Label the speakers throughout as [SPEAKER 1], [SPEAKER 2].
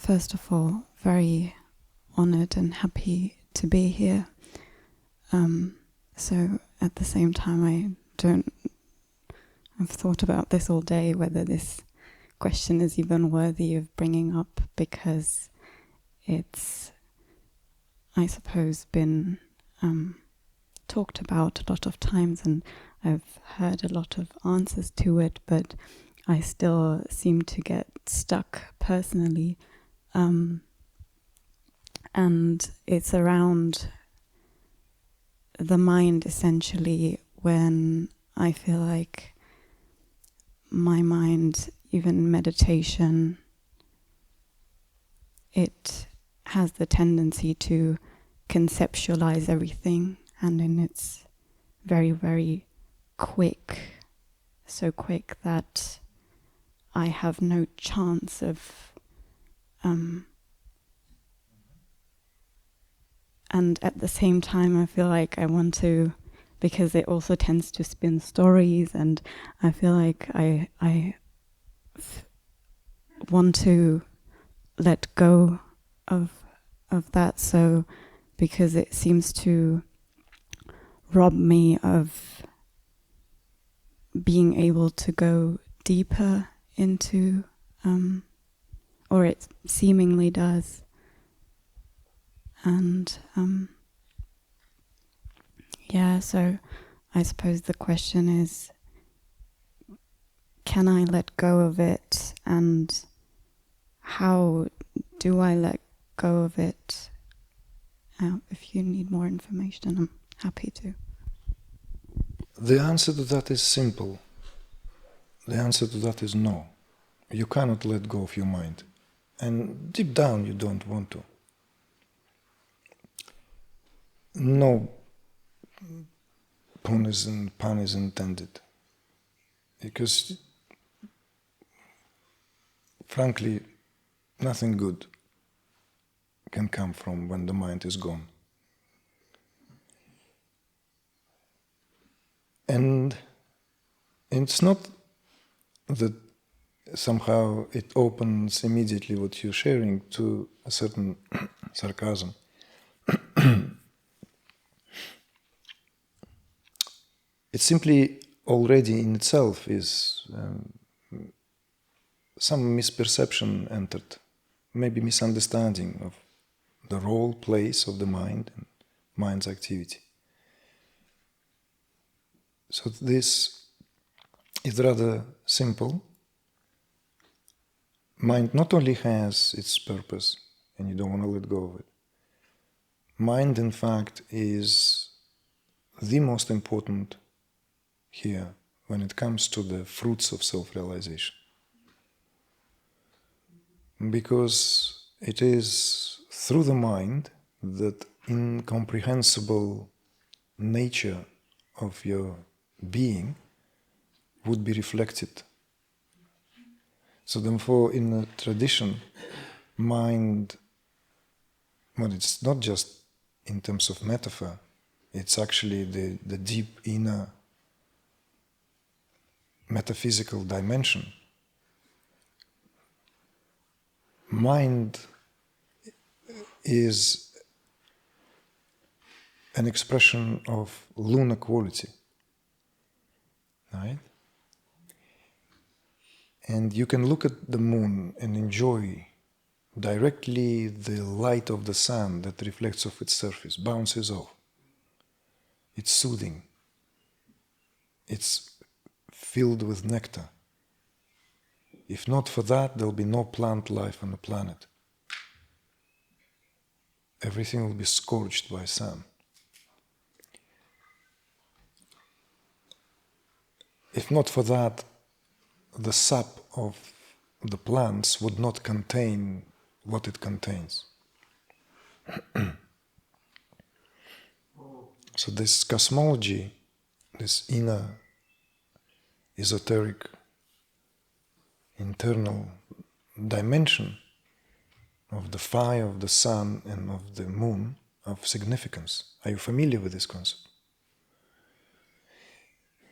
[SPEAKER 1] first of all, very honored and happy to be here. So at the same time, I've thought about this all day, whether this question is even worthy of bringing up, because it's, I suppose, been talked about a lot of times, and I've heard a lot of answers to it, but I still seem to get stuck personally. And it's around the mind, essentially, when I feel like my mind, even meditation, it has the tendency to conceptualize everything, and then it's very, very quick, so quick that I have no chance of and at the same time I feel like I want to, because it also tends to spin stories, and I feel like I want to let go of that, so because it seems to rob me of being able to go deeper into, or it seemingly does. And so I suppose the question is, can I let go of it, and how do I let go of it? If you need more information, I'm happy to.
[SPEAKER 2] The answer to that is simple. The answer to that is no. You cannot let go of your mind. And deep down you don't want to. No pun is intended. Because, frankly, nothing good can come from when the mind is gone. And it's not that somehow it opens immediately what you're sharing to a certain sarcasm. It simply already in itself is some misperception entered, maybe misunderstanding of the role, place of the mind and mind's activity. So this is rather simple. Mind not only has its purpose, and you don't want to let go of it. Mind, in fact, is the most important here when it comes to the fruits of self-realization. Because it is through the mind that incomprehensible nature of your being would be reflected. So therefore, in a tradition, mind, well, it's not just in terms of metaphor, it's actually the deep inner metaphysical dimension. Mind is an expression of lunar quality, right? And you can look at the moon and enjoy directly the light of the sun that reflects off its surface, bounces off. It's soothing. It's filled with nectar. If not for that, there'll be no plant life on the planet. Everything will be scorched by sun. If not for that, the sap of the plants would not contain what it contains. So this cosmology, this inner, esoteric, internal dimension of the fire of the sun and of the moon, of significance. Are you familiar with this concept?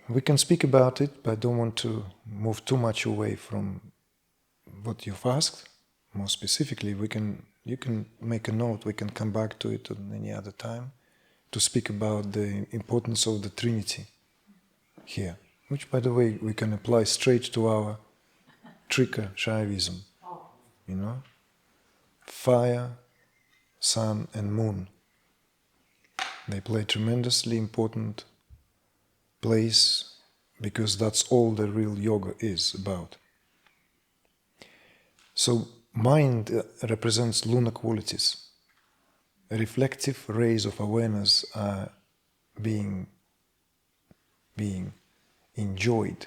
[SPEAKER 2] We can speak about it, but I don't want to move too much away from what you've asked. more specifically, you can make a note, we can come back to it at any other time, to speak about the importance of the Trinity here, which, by the way, we can apply straight to our Trika Shaivism, you know? Fire, sun and moon. They play a tremendously important place because that's all the real yoga is about. So mind represents lunar qualities. Reflective rays of awareness are being enjoyed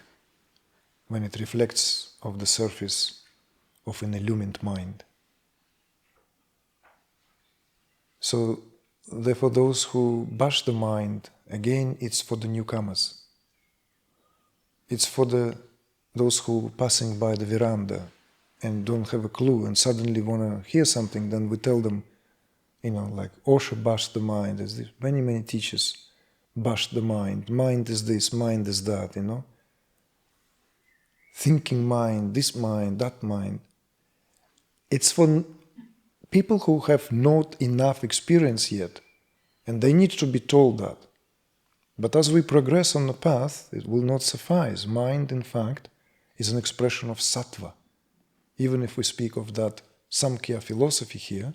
[SPEAKER 2] when it reflects off the surface of an illumined mind. So, therefore, those who bash the mind, again, it's for the newcomers. It's for those who passing by the veranda and don't have a clue and suddenly want to hear something, then we tell them, you know, like Osho bashed the mind. There's many teachers bashed the mind. Mind is this, mind is that, you know. Thinking mind, this mind, that mind. It's for people who have not enough experience yet, and they need to be told that. But as we progress on the path, it will not suffice. Mind, in fact, is an expression of sattva. Even if we speak of that Samkhya philosophy here,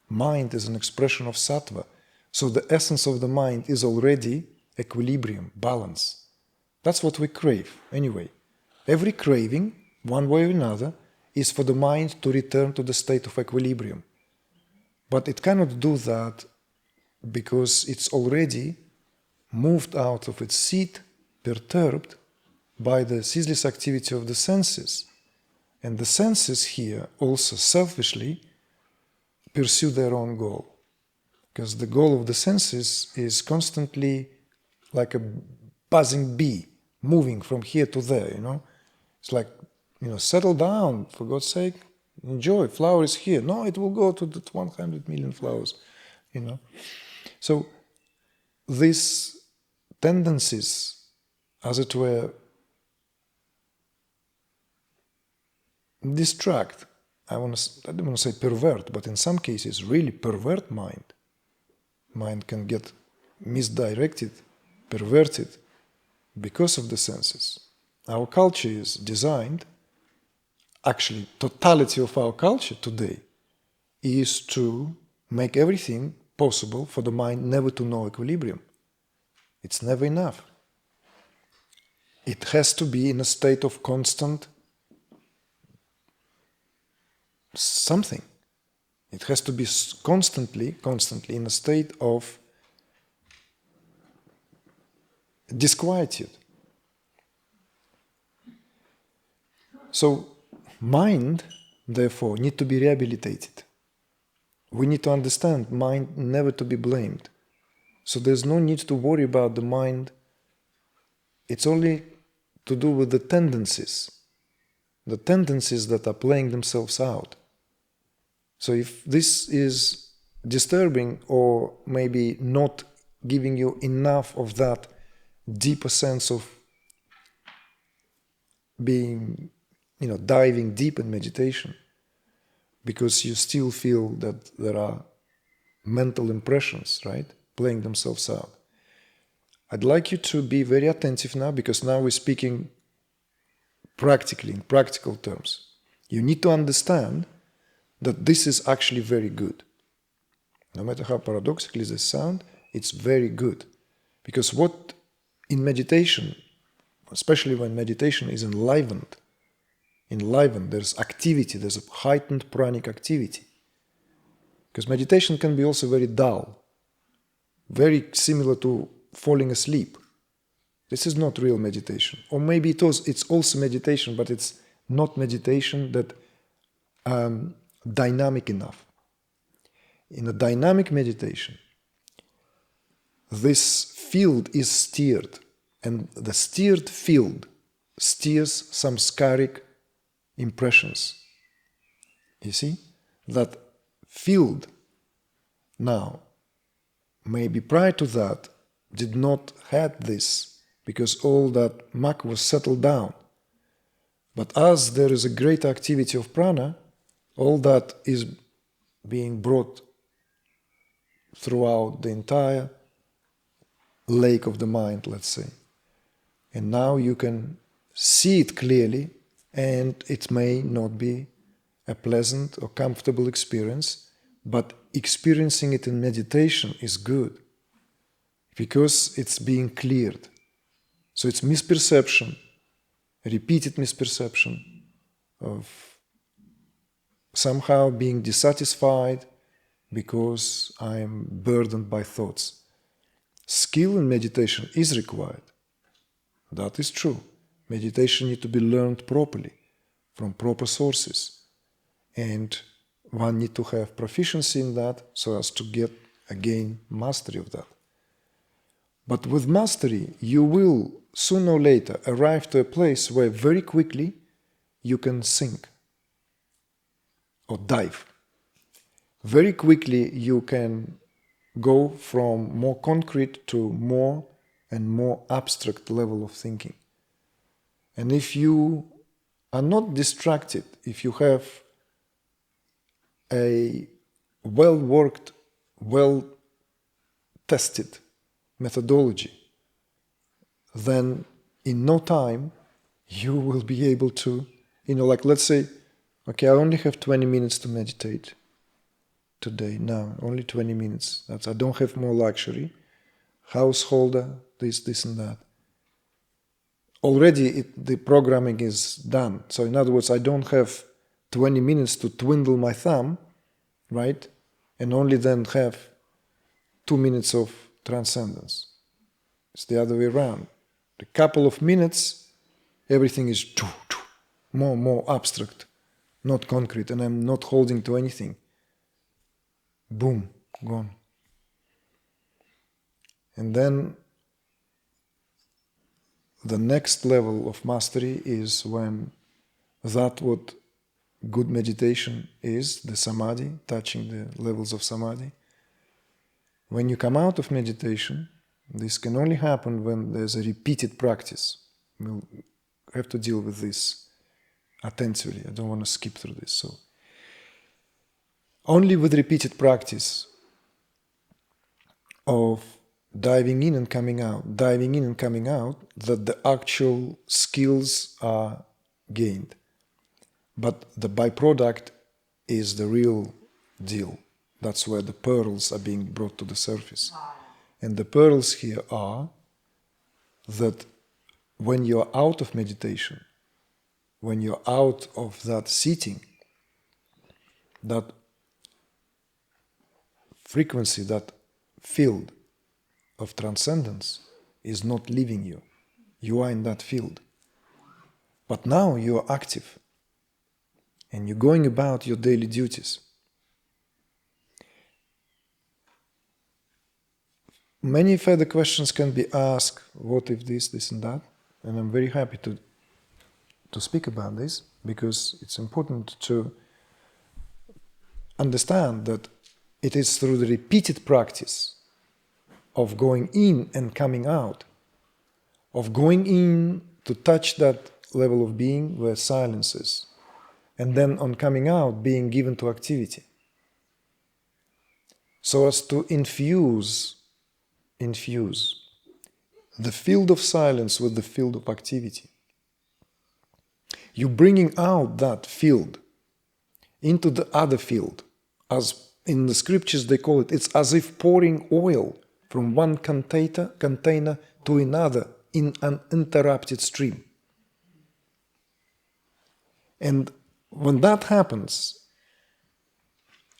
[SPEAKER 2] mind is an expression of sattva. So the essence of the mind is already equilibrium, balance. That's what we crave, anyway. Every craving, one way or another, is for the mind to return to the state of equilibrium. But it cannot do that because it's already moved out of its seat, perturbed by the ceaseless activity of the senses. And the senses here also selfishly pursue their own goal. Because the goal of the senses is constantly like a buzzing bee, moving from here to there, you know. It's like, you know, settle down, for God's sake, enjoy, flower is here. No, it will go to the 100 million flowers, you know. So these tendencies, as it were, distract. I don't want to say pervert, but in some cases really pervert mind. Mind can get misdirected, perverted because of the senses. Our culture is designed, actually totality of our culture today is to make everything possible for the mind never to know equilibrium. It's never enough. It has to be in a state of constant something. It has to be constantly in a state of disquietude. So mind, therefore, need to be rehabilitated. We need to understand mind never to be blamed. So there's no need to worry about the mind. It's only to do with the tendencies that are playing themselves out. So if this is disturbing or maybe not giving you enough of that deeper sense of being, you know, diving deep in meditation, because you still feel that there are mental impressions, right, playing themselves out. I'd like you to be very attentive now, because now we're speaking practically, in practical terms. You need to understand that this is actually very good. No matter how paradoxically this sounds, it's very good. Because what in meditation, especially when meditation is enlivened, there's activity, there's a heightened pranic activity. Because meditation can be also very dull, very similar to falling asleep. This is not real meditation. Or maybe it's also meditation, but it's not meditation that dynamic enough. In a dynamic meditation, this field is steered, and the steered field steers samskaric impressions. You see? That field now, maybe prior to that, did not have this, because all that muck was settled down. But as there is a great activity of prana, All that is being brought throughout the entire lake of the mind, let's say. And now you can see it clearly, and it may not be a pleasant or comfortable experience, but experiencing it in meditation is good because it's being cleared. So it's misperception, repeated misperception of somehow being dissatisfied because I am burdened by thoughts. Skill in meditation is required. That is true. Meditation needs to be learned properly from proper sources. And one needs to have proficiency in that so as to get, again, mastery of that. But with mastery, you will sooner or later arrive to a place where very quickly you can sink or dive. Very quickly you can go from more concrete to more and more abstract level of thinking. And if you are not distracted, if you have a well-worked, well-tested methodology, then in no time you will be able to, like let's say, okay, I only have 20 minutes to meditate today. Now, only 20 minutes. I don't have more luxury. Householder, this and that. Already the programming is done. So in other words, I don't have 20 minutes to twiddle my thumb, right? And only then have 2 minutes of transcendence. It's the other way around. A couple of minutes, everything is more abstract, not concrete, and I'm not holding to anything. Boom, gone. And then the next level of mastery is when that what good meditation is, the samadhi, touching the levels of samadhi. When you come out of meditation, this can only happen when there's a repeated practice. We'll have to deal with this attentively. I don't want to skip through this. So, only with repeated practice of diving in and coming out, that the actual skills are gained. But the byproduct is the real deal. That's where the pearls are being brought to the surface. And the pearls here are that when you're out of meditation, when you're out of that sitting, that frequency, that field of transcendence is not leaving you. You are in that field. But now you are active and you're going about your daily duties. Many further questions can be asked, what if this and that? And I'm very happy to speak about this because it's important to understand that it is through the repeated practice of going in and coming out, of going in to touch that level of being where silence is, and then on coming out being given to activity, so as to infuse the field of silence with the field of activity. You're bringing out that field into the other field. As in the scriptures they call it, it's as if pouring oil from one container to another in an uninterrupted stream. And when that happens,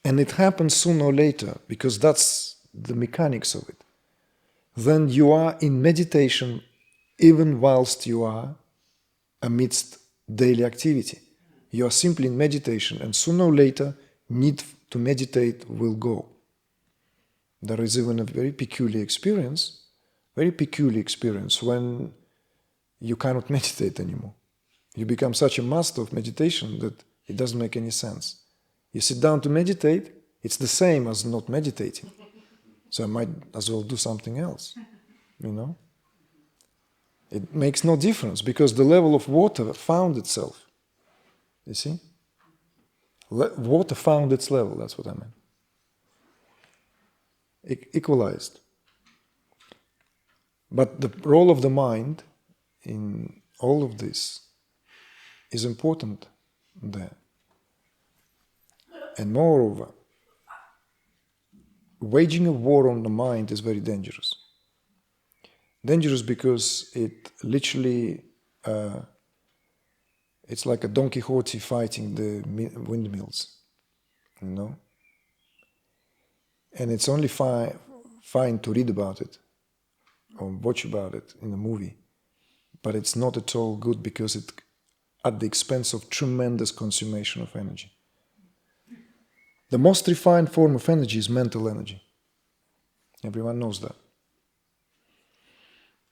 [SPEAKER 2] and it happens sooner or later, because that's the mechanics of it, then you are in meditation even whilst you are amidst daily activity. You are simply in meditation, and sooner or later need to meditate will go. There is even a very peculiar experience when you cannot meditate anymore. You become such a master of meditation that it doesn't make any sense. You sit down to meditate, it's the same as not meditating. So I might as well do something else, It makes no difference because the level of water found itself. You see? Water found its level, that's what I meant. Equalized. But the role of the mind in all of this is important there. And moreover, waging a war on the mind is very dangerous. Dangerous because it literally, it's like a Don Quixote fighting the windmills, you know? And it's only fine to read about it or watch about it in a movie, but it's not at all good because it's at the expense of tremendous consummation of energy. The most refined form of energy is mental energy. Everyone knows that.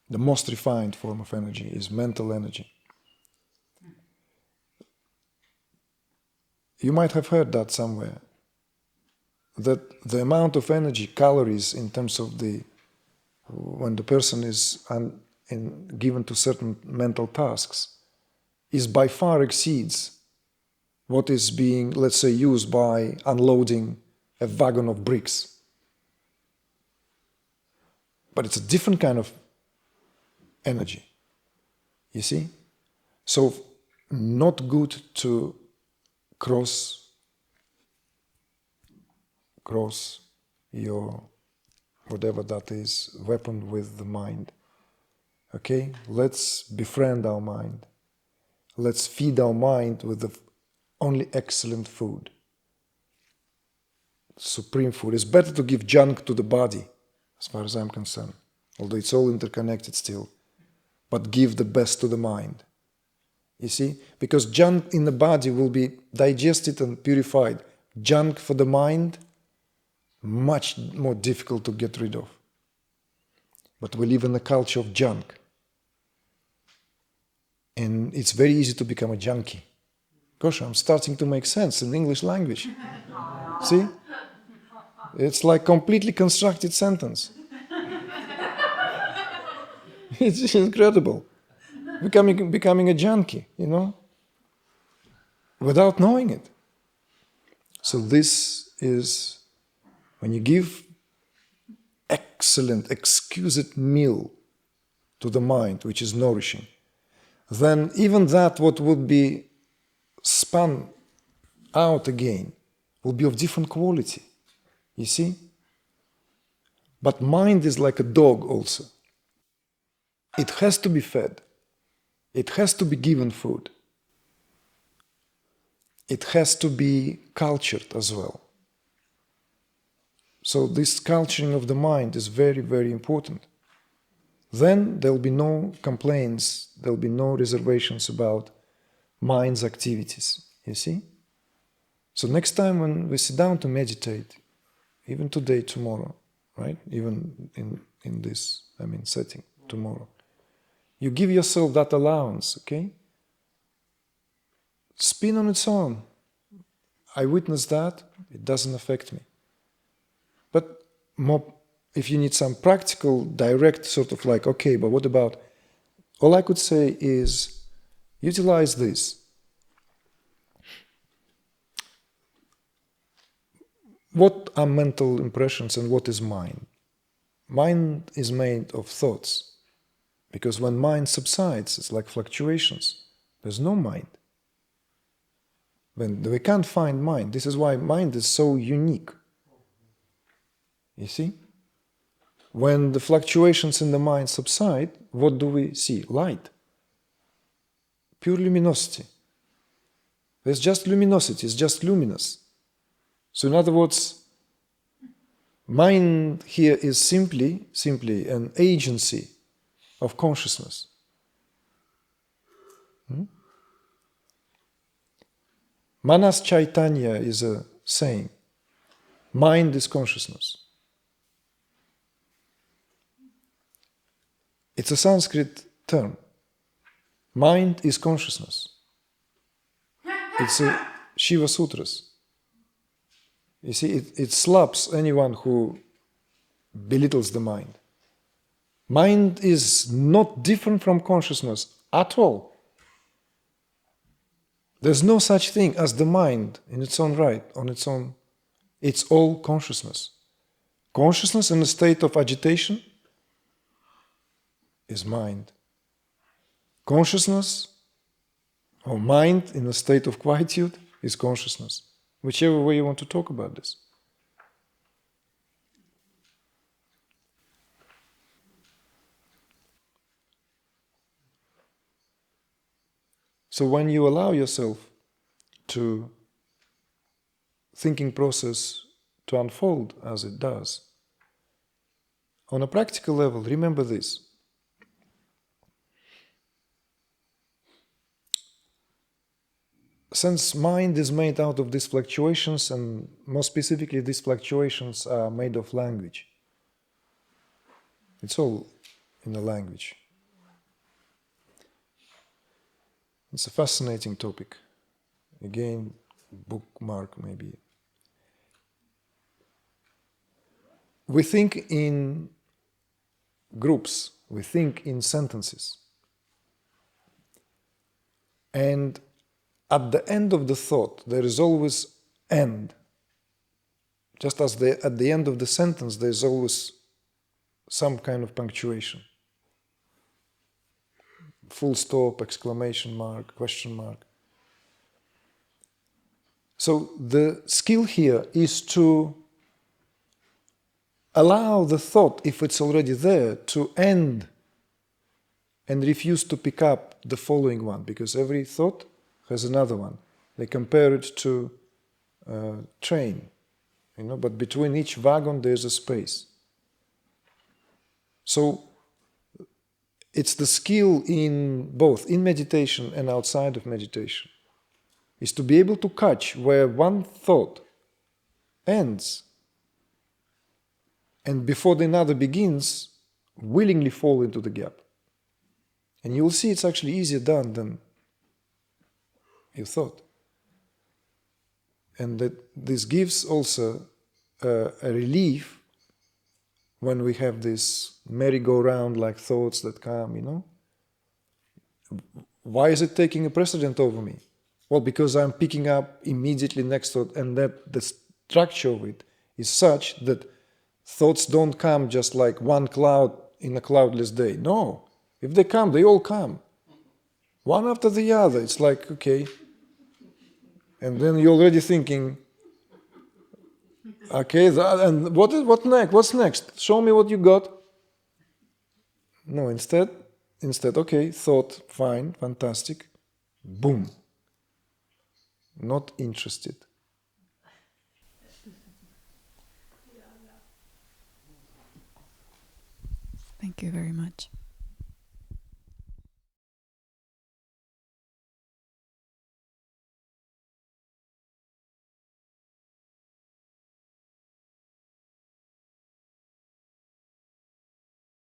[SPEAKER 2] The most refined form of energy is mental energy. You might have heard that somewhere, that the amount of energy, calories, in terms of when the person is given to certain mental tasks, is by far exceeds what is being, let's say, used by unloading a wagon of bricks. But it's a different kind of energy, you see? So, not good to cross your, whatever that is, weapon with the mind. Okay? Let's befriend our mind. Let's feed our mind with the only excellent food. Supreme food. It's better to give junk to the body, as far as I'm concerned, although it's all interconnected still, but give the best to the mind. You see? Because junk in the body will be digested and purified. Junk for the mind, much more difficult to get rid of. But we live in a culture of junk. And it's very easy to become a junkie. Gosh, I'm starting to make sense in the English language. See? It's like completely constructed sentence. It's incredible. Becoming a junkie, you know, without knowing it. So this is, when you give excellent, exquisite meal to the mind, which is nourishing, then even that what would be spun out again will be of different quality, you see? But mind is like a dog also. It has to be fed. It has to be given food. It has to be cultured as well. So this culturing of the mind is very, very important. Then there will be no complaints, there will be no reservations about mind's activities, you see? So next time when we sit down to meditate, even today, tomorrow, right? Even in this, setting, tomorrow, you give yourself that allowance, okay? Spin on its own. I witnessed that, it doesn't affect me. But more, if you need some practical, direct sort of like, okay, but what about, all I could say is, utilize this. What are mental impressions and what is mind? Mind is made of thoughts. Because when mind subsides, it's like fluctuations. There's no mind. When we can't find mind, this is why mind is so unique. You see? When the fluctuations in the mind subside, what do we see? Light. Pure luminosity. There's just luminosity, it's just luminous. So in other words, mind here is simply an agency of consciousness. Manas Chaitanya is a saying. Mind is consciousness. It's a Sanskrit term. Mind is consciousness. It's a Shiva Sutras. You see, it slaps anyone who belittles the mind. Mind is not different from consciousness at all. There's no such thing as the mind in its own right, on its own. It's all consciousness. Consciousness in a state of agitation is mind. Consciousness or mind in a state of quietude is consciousness. Whichever way you want to talk about this. So when you allow yourself to thinking process to unfold as it does, on a practical level, remember this. Since mind is made out of these fluctuations, and more specifically these fluctuations are made of language. It's all in the language. It's a fascinating topic. Again, bookmark maybe. We think in groups, we think in sentences. And at the end of the thought, there is always end. Just as at the end of the sentence, there is always some kind of punctuation. Full stop, exclamation mark, question mark. So the skill here is to allow the thought, if it's already there, to end and refuse to pick up the following one, because every thought has another one. They compare it to a train, but between each wagon there's a space. So it's the skill in both, in meditation and outside of meditation, is to be able to catch where one thought ends and before the another begins, willingly fall into the gap. And you'll see it's actually easier done than you thought. And that this gives also a relief when we have this merry-go-round like thoughts that come, Why is it taking a precedent over me? Well, because I'm picking up immediately next thought, and that the structure of it is such that thoughts don't come just like one cloud in a cloudless day. No. If they come, they all come. One after the other. It's like, okay. And then you're already thinking, okay, and what next? What's next? Show me what you got. No, instead, okay, thought, fine, fantastic. Boom. Not interested.
[SPEAKER 1] Thank you very much.